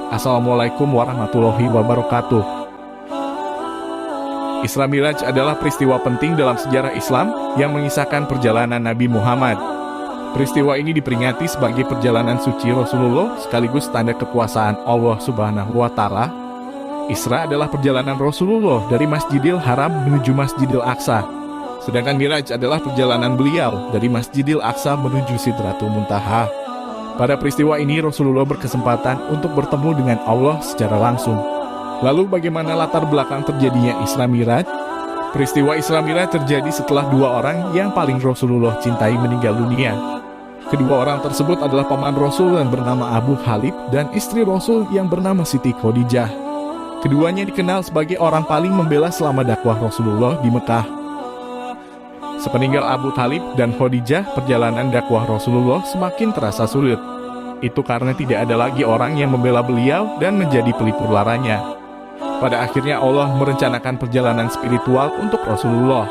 Assalamualaikum warahmatullahi wabarakatuh. Isra Miraj adalah peristiwa penting dalam sejarah Islam yang mengisahkan perjalanan Nabi Muhammad. Peristiwa ini diperingati sebagai perjalanan suci Rasulullah sekaligus tanda kekuasaan Allah Subhanahu wa Ta'ala. Isra adalah perjalanan Rasulullah dari Masjidil Haram menuju Masjidil Aqsa. Sedangkan Miraj adalah perjalanan beliau dari Masjidil Aqsa menuju Sidratul Muntaha. Pada peristiwa ini Rasulullah berkesempatan untuk bertemu dengan Allah secara langsung. Lalu bagaimana latar belakang terjadinya Isra Miraj? Peristiwa Isra Miraj terjadi setelah dua orang yang paling Rasulullah cintai meninggal dunia. Kedua orang tersebut adalah paman Rasul yang bernama Abu Thalib dan istri Rasul yang bernama Siti Khadijah. Keduanya dikenal sebagai orang paling membela selama dakwah Rasulullah di Mekah. Sepeninggal Abu Thalib dan Khadijah, perjalanan dakwah Rasulullah semakin terasa sulit. Itu karena tidak ada lagi orang yang membela beliau dan menjadi pelipur laranya. Pada akhirnya Allah merencanakan perjalanan spiritual untuk Rasulullah.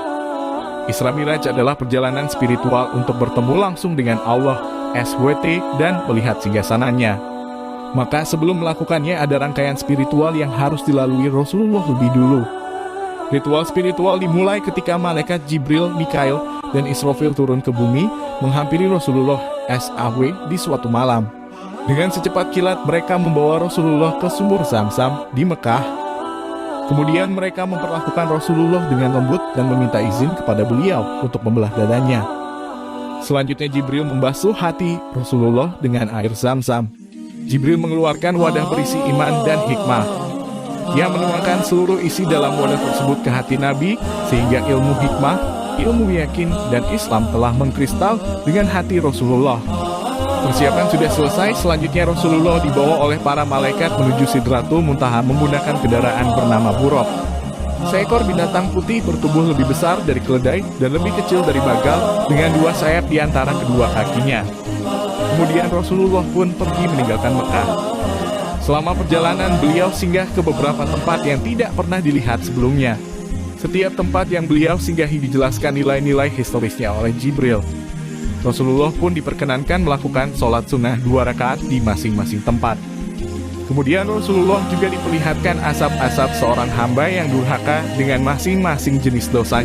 Isra Miraj adalah perjalanan spiritual untuk bertemu langsung dengan Allah, SWT, dan melihat singgasananya. Maka sebelum melakukannya ada rangkaian spiritual yang harus dilalui Rasulullah lebih dulu. Ritual spiritual dimulai ketika malaikat Jibril, Mikail, dan Israfil turun ke bumi menghampiri Rasulullah SAW di suatu malam. Dengan secepat kilat mereka membawa Rasulullah ke sumur Zam-Zam di Mekah. Kemudian mereka memperlakukan Rasulullah dengan lembut dan meminta izin kepada beliau untuk membelah dadanya. Selanjutnya Jibril membasuh hati Rasulullah dengan air Zam-Zam. Jibril mengeluarkan wadah berisi iman dan hikmah. Dia menuangkan seluruh isi dalam wadah tersebut ke hati Nabi, sehingga ilmu hikmah, ilmu yakin, dan Islam telah mengkristal dengan hati Rasulullah. Persiapan sudah selesai, selanjutnya Rasulullah dibawa oleh para malaikat menuju Sidratul Muntaha menggunakan kendaraan bernama Buraq. Seekor binatang putih bertubuh lebih besar dari keledai dan lebih kecil dari bagal dengan dua sayap di antara kedua kakinya. Kemudian Rasulullah pun pergi meninggalkan Mekah. Selama perjalanan beliau singgah ke beberapa tempat yang tidak pernah dilihat sebelumnya. Setiap tempat yang beliau singgahi dijelaskan nilai-nilai historisnya oleh Jibril. Rasulullah pun diperkenankan melakukan sholat sunnah 2 rakaat di masing-masing tempat. Kemudian Rasulullah juga diperlihatkan asap-asap seorang hamba yang durhaka dengan masing-masing jenis dosanya.